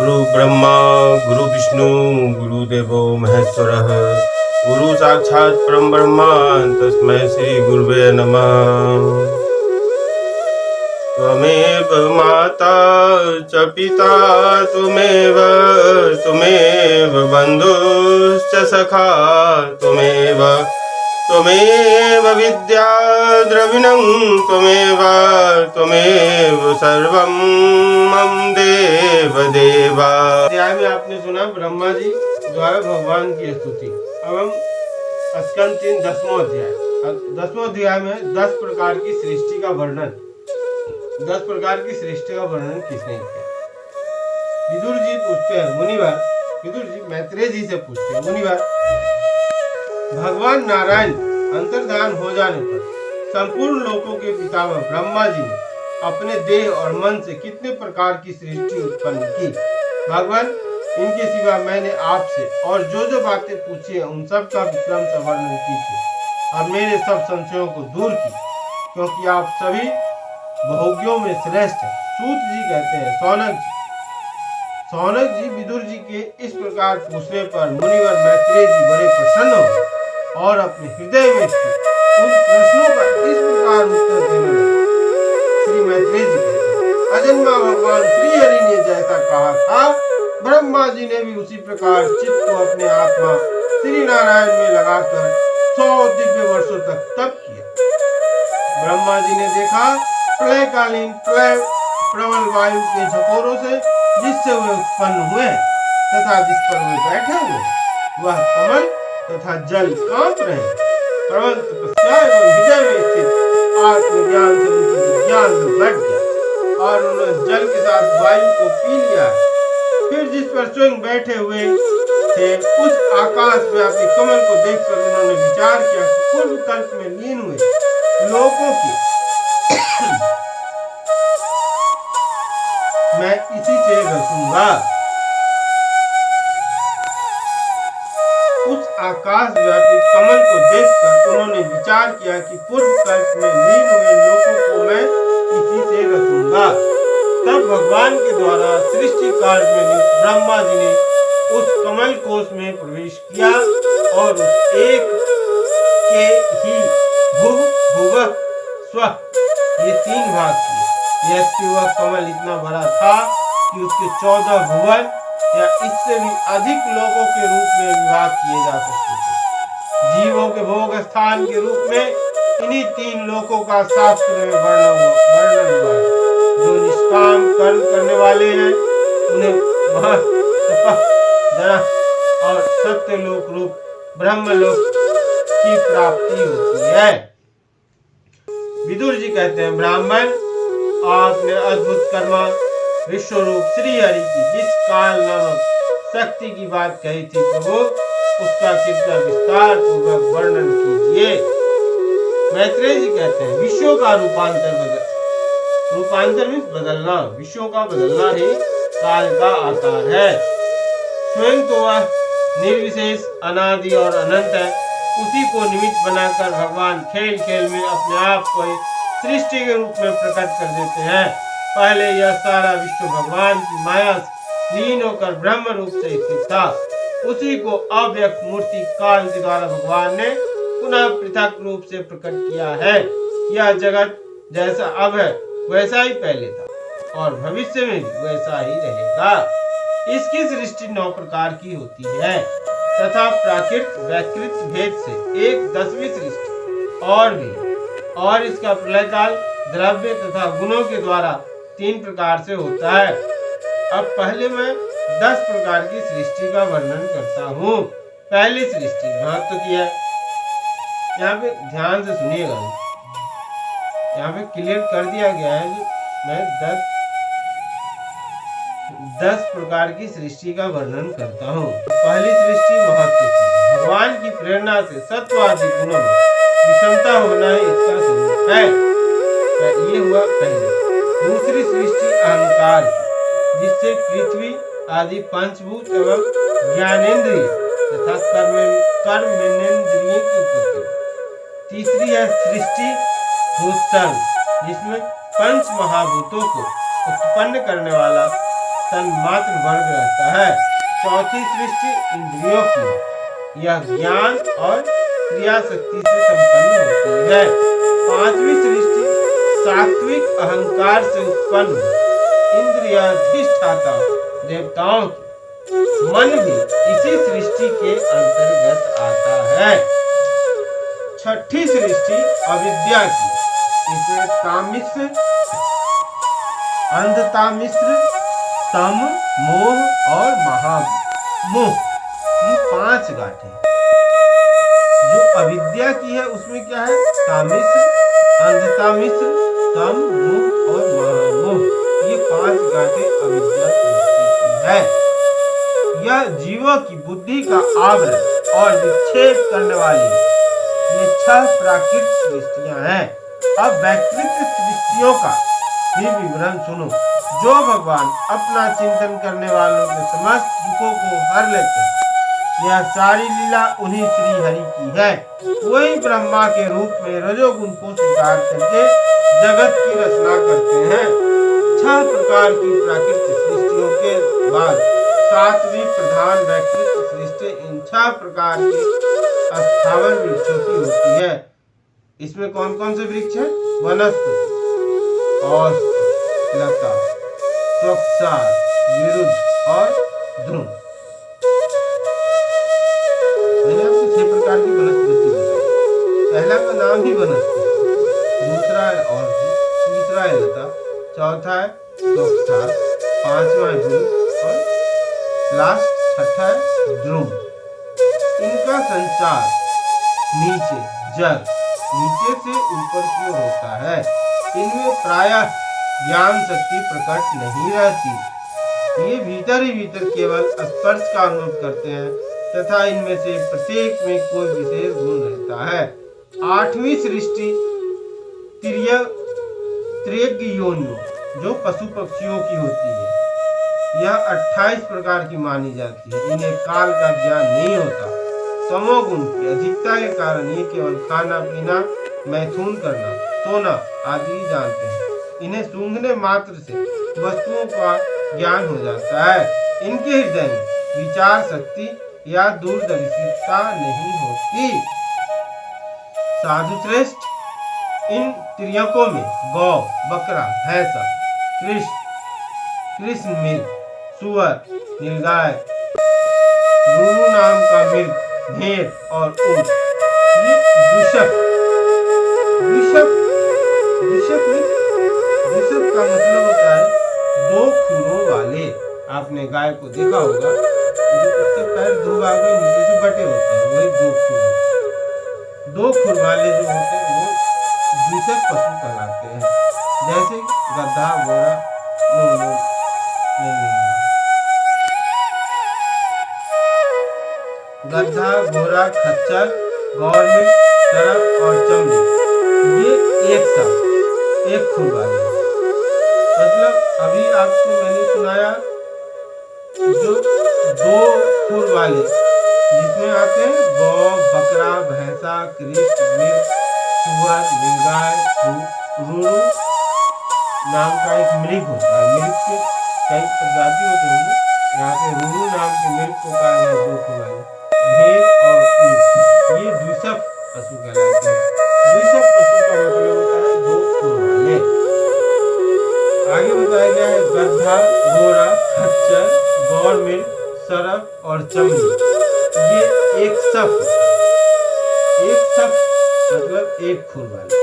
गुरु ब्रह्मा गुरु विष्णु गुरुदेवो महेश्वरः गुरु साक्षात् परम ब्रह्मा तस्मै श्री गुरुवे नमः। त्वमेव माता च पिता त्वमेव बन्धुश्च सखा त्वमेव विद्या द्रविणं त्वमेव सर्वं मम देवा। अध्याय में आपने सुना ब्रह्मा जी द्वारा भगवान की स्तुति। अब हम स्कंद 3 10वां अध्याय। 10वां अध्याय में 10 प्रकार की सृष्टि का वर्णन। 10 प्रकार की सृष्टि का वर्णन किसने किया? विदुर जी पूछते हैं मुनिवर, विदुर जी मैत्रेय जी से पूछते हैं मुनिवर, भगवान नारायण अंतर्धान हो जाने पर संपूर्ण लोकों के पितामह ब्रह्मा जी ने अपने देह और मन से कितने प्रकार की सृष्टि उत्पन्न की? भगवान, इनके सिवा मैंने आपसे और जो बातें पूछी है उन सब का विक्रम से वर्णन कीजिए और मेरे सब संशयों को दूर कीजिए, क्योंकि आप सभी बहुज्ञों में श्रेष्ठ हैं। सूत जी कहते हैं सौनक जी विदुर जी के इस प्रकार पूछने पर मुनिवर मैत्रेय जी बड़े प्रसन्न हो और अपने हृदय में उन प्रश्नों का इस प्रकार उत्तर देने लगे। श्री मैत्रेय जी कहते हैं, अजन्मा भगवान श्री हरि ने जैसा कहा था, ब्रह्मा जी ने भी उसी प्रकार चित्त को अपने आत्मा श्री नारायण में लगाकर 100 दिव्य वर्षों तक तप किया। ब्रह्मा जी ने देखा प्रलयकालीन प्रबल वायु के झकोरों से जिससे वे उत्पन्न हुए तथा जिस पर वे बैठे हुए वह कमल तथा जल कांप रहे। प्रबल तपस्या एवं हृदय में स्थित आत्मज्ञान से उनकी विज्ञान बढ़ गया और उन्होंने जल के साथ वायु को पी लिया। फिर जिस पर स्वयं बैठे हुए थे उस आकाश व्यापी कमल को देखकर उन्होंने विचार किया कि पूर्व कल्प में लीन हुए लोगों की मैं इसी से रचूंगा। उस आकाश व्यापी कमल को देखकर उन्होंने विचार किया कि पूर्व कल्प में लीन हुए लोगों को मैं इसी से रचूंगा। तब भगवान के द्वारा सृष्टि कार्य में ब्रह्मा जी ने उस कमल कोश में प्रवेश किया और उस एक के ही भुव भुवः स्वः ये 3 भाग किए। यद्यपि वह कमल इतना बड़ा था कि उसके 14 भुवन या इससे भी अधिक लोगों के रूप में विभाग किए जा सकते थे। जीवों के भोग स्थान के रूप में इन्हीं 3 लोकों का शास्त्र में वर्णन हुआ है। जो निष्काम कर्म करने वाले हैं उन्हें वह तपः जना और सत्यलोक रूप ब्रह्मलोक की प्राप्ति होती है। विदुर जी कहते हैं, ब्राह्मण, आपने अद्भुत कर्मा विश्वरूप श्री हरि की जिस काल नामक शक्ति की बात कही थी प्रभु, उसका कृपया विस्तार पूर्वक वर्णन कीजिए। मैत्रेय जी कहते हैं, विश्वों का रूपांतर में बदलना, विश्वों का बदलना ही काल का आकार है। स्वयं तो वह निर्विशेष अनादि और अनंत है। उसी को निमित्त बनाकर भगवान खेल खेल में अपने आप को सृष्टि के रूप में प्रकट कर देते हैं। पहले यह सारा विश्व भगवान की माया से लीन होकर ब्रह्म रूप से स्थित था। उसी को अव्यक्त मूर्ति काल के द्वारा भगवान ने पुनः पृथक रूप से प्रकट किया है। यह जगत जैसा अब है वैसा ही पहले था और भविष्य में भी वैसा ही रहेगा। इसकी सृष्टि 9 प्रकार की होती है तथा प्राकृत वैकृत भेद से एक 10वीं सृष्टि और भी, और इसका प्रलयकाल द्रव्य तथा गुणों के द्वारा 3 प्रकार से होता है। अब पहले मैं 10 प्रकार की सृष्टि का वर्णन करता हूँ। पहली सृष्टि महत्व की है। यहाँ पे ध्यान से सुनिएगा, यहाँ पे क्लियर कर दिया गया है कि मैं 10 प्रकार की सृष्टि का वर्णन करता हूँ। पहली सृष्टि महत्व की, भगवान की प्रेरणा से सत्वादि गुणों में विषमता होना ही इसका स्वरूप है। ये हुआ पहले। दूसरी सृष्टि अहंकार की, जिससे पृथ्वी आदि पंचभूत एवं ज्ञानेन्द्रिय तथा कर्मेंद्रिय की उत्पत्ति। तीसरी है सृष्टि भूतसंग, जिसमें 5 महाभूतों को उत्पन्न करने वाला तन्मात्र वर्ग रहता है। चौथी सृष्टि इंद्रियों की, यह ज्ञान और क्रिया शक्ति से संपन्न होती है। पांचवी सृष्टि सात्विक अहंकार से उत्पन्न इंद्रियाधिष्ठाता देवताओं की, मन भी इसी सृष्टि के अंतर्गत आता है। छठी सृष्टि अविद्या की, इसमें तामिश्र, अंधतामिश्र, तम, मोह और महामोह की 5 गांठें। जो अविद्या की है उसमें क्या है? तामिश्र, अंधतामिश्र, तम, मोह और महामोह, ये 5 गांठें अविद्या की है। यह जीवों की बुद्धि का आवरण और विक्षेप करने वाली ये 6 प्राकृतिक सृष्टियां हैं। अब वैकृत सृष्टियों का भी विवरण सुनो। जो भगवान अपना चिंतन करने वालों के समस्त दुखों को हर लेते हैं, यह सारी लीला उन्हीं श्री हरि की है। वही ब्रह्मा के रूप में रजोगुण को स्वीकार करके जगत की रचना करते हैं। 6 प्रकार की प्राकृतिक सृष्टियों के बाद 7वीं प्रधान वैकृत सृष्टि इन 6 प्रकार के स्थावर वृक्षों की होती है। इसमें कौन कौन से वृक्ष हैं? वनस्पति, औषधि, लता, त्वक्सार, विरुद्ध और ध्रुव। मैंने आपको 6 प्रकार की वनस्पति बताई। पहला का नाम ही वनस्पति, दूसरा है औषधि, तीसरा है लता, चौथा है त्वक्सार, 5वां है विरुद्ध और लास्ट 6ठा है ध्रुव। इनका संचार नीचे जल, नीचे से ऊपर की ओर होता है। इनमें प्रायः ज्ञान शक्ति प्रकट नहीं रहती। ये भीतर ही भीतर केवल स्पर्श का अनुभव करते हैं तथा इनमें से प्रत्येक में कोई विशेष गुण रहता है। 8वीं सृष्टि त्रियज्ञ योनियों, जो पशु पक्षियों की होती है, यह 28 प्रकार की मानी जाती है। इन्हें काल का ज्ञान नहीं होता। तमोगुण की अधिकता के कारण ये केवल खाना पीना, मैथुन करना, सोना आदि जानते हैं। इन्हें सूंघने मात्र से वस्तुओं का ज्ञान हो जाता है। इनके हृदय में विचार शक्ति या दूरदर्शिता नहीं होती। साधु श्रेष्ठ, इन त्रियकों में गौ, बकरा, भैंसा, कृष्ण मृग, सुअर, नीलगाय, रूरू नाम का मृग, भेड़ और ऊंट, ये द्विषक का मतलब होता है 2 खुरों वाले। आपने गाय को देखा होगा, जो उसके पैर 2 भाग में नीचे से बटे होते हैं, वही 2 खुर होते हैं। 2 खुर वाले जो होते हैं वो द्विषक पशु कहलाते हैं। जैसे गधा, घोड़ा, गधा, घोड़ा, खच्चर, गौरमिल, सरक और चमड़ी, ये एक साथ एक खुर वाले। मतलब अभी आपको मैंने सुनाया जो 2 खुर वाले, जिसमें आते हैं गौ, बकरा, भैंसा, कृष्ण, मृग, सुअर, नीलगाय, रूरू नाम का एक मृग होता है। मृग के कई प्रजाति होते हैं। यहाँ पे रूरू नाम के मृग को कहा गया 2 खुर वाले। भेड़ और ऊंट, ये द्विषक पशु कहलाते हैं। द्विषक पशु का मतलब होता है 2 खुर वाले। आगे बताया गया है गधा, घोड़ा, खच्चर, गौरमिल, सरक और चमड़ी, ये एक सफ मतलब 1 खुर वाले।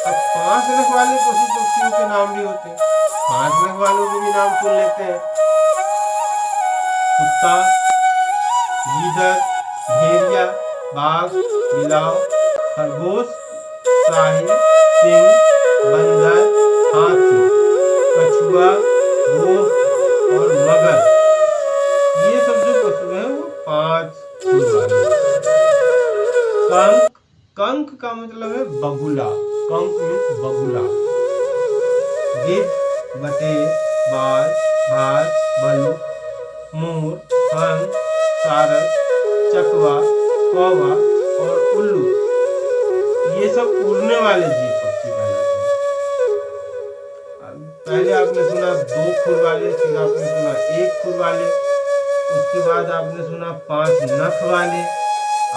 अब 5 नख वाले पशु पक्षियों के नाम भी होते हैं। 5 नख वालों के भी नाम सुन लेते हैं। कुत्ता, गीदड़, भेड़िया, बाघ, बिलाव, खरगोश, साहिल, सिंह, बंदर, हाथी, कछुआ, गोह और मगर, ये सब जो पशु हैं वो 5 खुर वाले। कंक का मतलब है बगुला। कंक मीन्स बगुला। गिद्ध, बटेर, बाज, भास, भालू, मोर, हंस, सारस, चकवा, कौवा और उल्लू, ये सब उड़ने वाले जीव पक्षी कहलाते हैं। पहले आपने सुना 2 खुर वाले, फिर आपने सुना 1 खुर वाले, उसके बाद आपने सुना 5 नख वाले।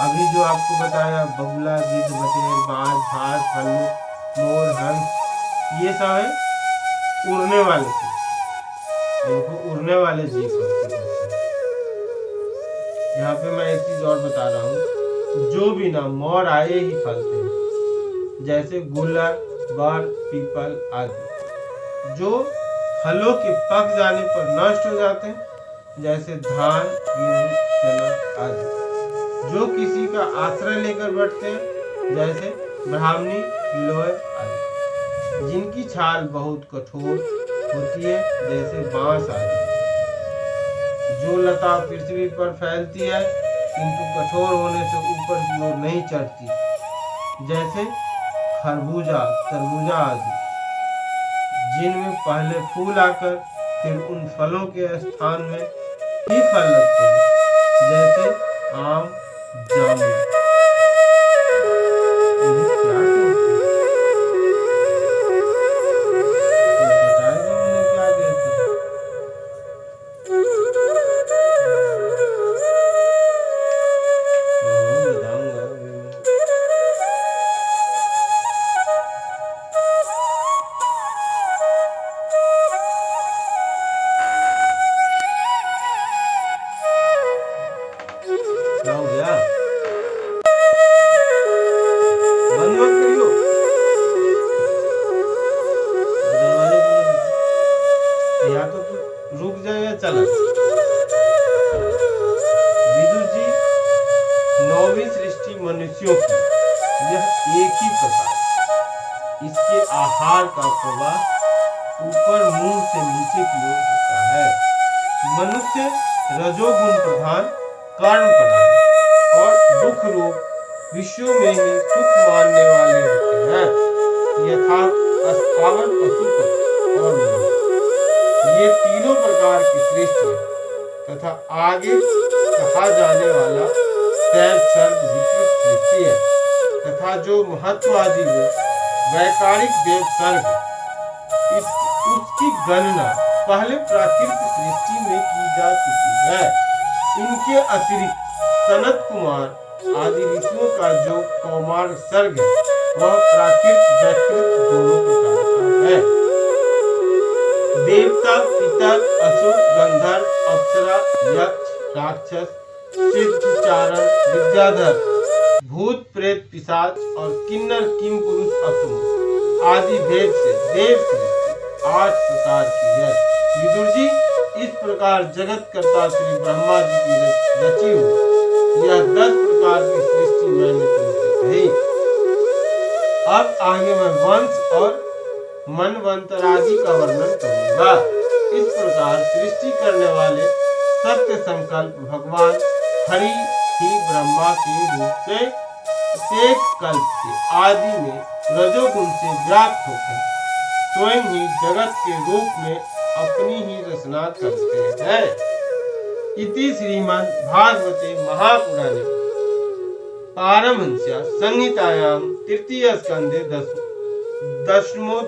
अभी जो आपको बताया बगुला, गिद्ध, बटेर, बाज, भास, भालू, मोर, हंस, ये सब है उड़ने वाले थे। इनको उड़ने वाले जीव कहते हैं। यहाँ पे मैं एक चीज और बता रहा हूँ, जो भी ना मोर आए ही फलते हैं, जैसे गुलर, बर, पीपल आदि। जो फलों के पक जाने पर नष्ट हो जाते हैं, जैसे धान, गेहूं, चना आदि। जो किसी का आश्रय लेकर बैठते हैं, जैसे ब्राह्मणी, गिलोय आदि। जिनकी छाल बहुत कठोर होती है, जैसे बांस आदि। जो लता पृथ्वी पर फैलती है किंतु कठोर होने से ऊपर की ओर नहीं चढ़ती, जैसे खरबूजा, तरबूजा आदि। जिनमें पहले फूल आकर फिर उन फलों के स्थान में ही फल लगते हैं, जैसे आम, जामुन। इन्हें क्या कहते हैं? तो बताएगा उन्हें क्या कहते हैं? बताऊंगा अभी मैं। क्या हो गया? बंद मत करियो, दरवाजे को या तो तू रुक जाए या चला। विदुर जी, 9वीं सृष्टि मनुष्यों की यह एक ही प्रकार। इसके आहार का प्रवाह ऊपर मुंह से नीचे की ओर होता है। मनुष्य रजोगुण प्रधान, कर्म प्रधान और दुख रूप विषयों में ही सुख मानने वाले होते हैं, यथा स्थावर, पशु और मनुष्य। ये तीनों प्रकार की सृष्टि तथा आगे कहा जाने वाला सैव सर्ग विकृत सृष्टि है, तथा जो महत्वादी वैकारिक देव सर्ग उसकी गणना पहले प्राकृतिक सृष्टि में की जा चुकी है। इनके अतिरिक्त सनत कुमार आदि ऋषियों का जो कौमार सर्ग है, वह प्राकृत वैकृत दोनों प्रकार का है। देवता, पितर, असुर, गंधर्व, अप्सरा, यक्ष, राक्षस, सिद्ध, चारण, विद्याधर, भूत, प्रेत, पिशाच और किन्नर, किम पुरुष, असुर आदि भेद से देव सृष्टि 8 प्रकार की है। विदुर जी, इस प्रकार जगत कर्ता श्री ब्रह्मा जी की रची हुई यह 10 प्रकार की सृष्टि मैंने तुमसे कही। अब आगे मैं वंश और मनवंतरादि का वर्णन करूंगा। इस प्रकार सृष्टि करने वाले सत्य संकल्प भगवान हरि ही ब्रह्मा के रूप से अनेक कल्प के आदि में रजोगुण से व्याप्त होकर स्वयं ही जगत के रूप में अपनी ही रचना करते हैं। इति श्रीमद् भागवते महापुराणे पारमहंस्या संहितायां तृतीय स्कंधे 10वां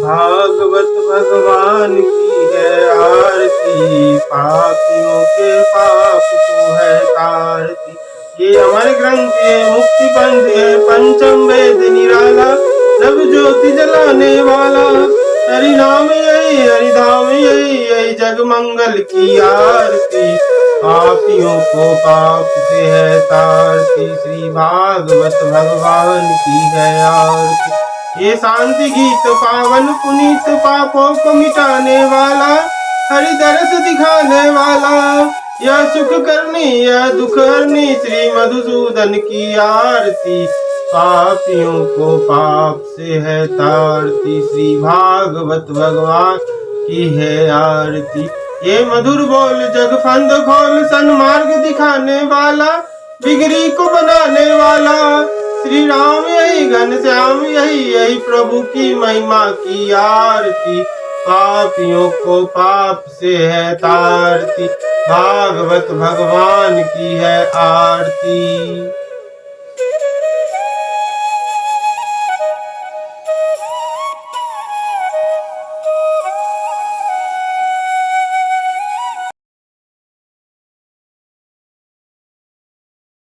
भागवत भगवान की है आरती, पापियों के पाप को है तारती। ये हमारे ग्रंथ है, मुक्ति पंथ है, पंचम वेद निराला, सब ज्योति जलाने वाला। हरि नाम यही, हरि धाम यही, यही जग मंगल की आरती। पापियों को पाप से है तारती, श्री भागवत भगवान की है आरती। ये शांति गीत पावन पुनीत, पापों को मिटाने वाला, हरि दरस दिखाने वाला। यह सुख करनी यह दुख हरनी, श्री मधुसूदन की आरती। पापियों को पाप से है तारती, श्री भागवत भगवान की है आरती। ये मधुर बोल जग फंद खोल, सन्मार्ग दिखाने वाला, बिगड़ी को बनाने वाला। श्री राम यही घनश्याम यही, यही प्रभु की महिमा की आरती। पापियों को पाप से है तारती, भागवत भगवान की है आरती।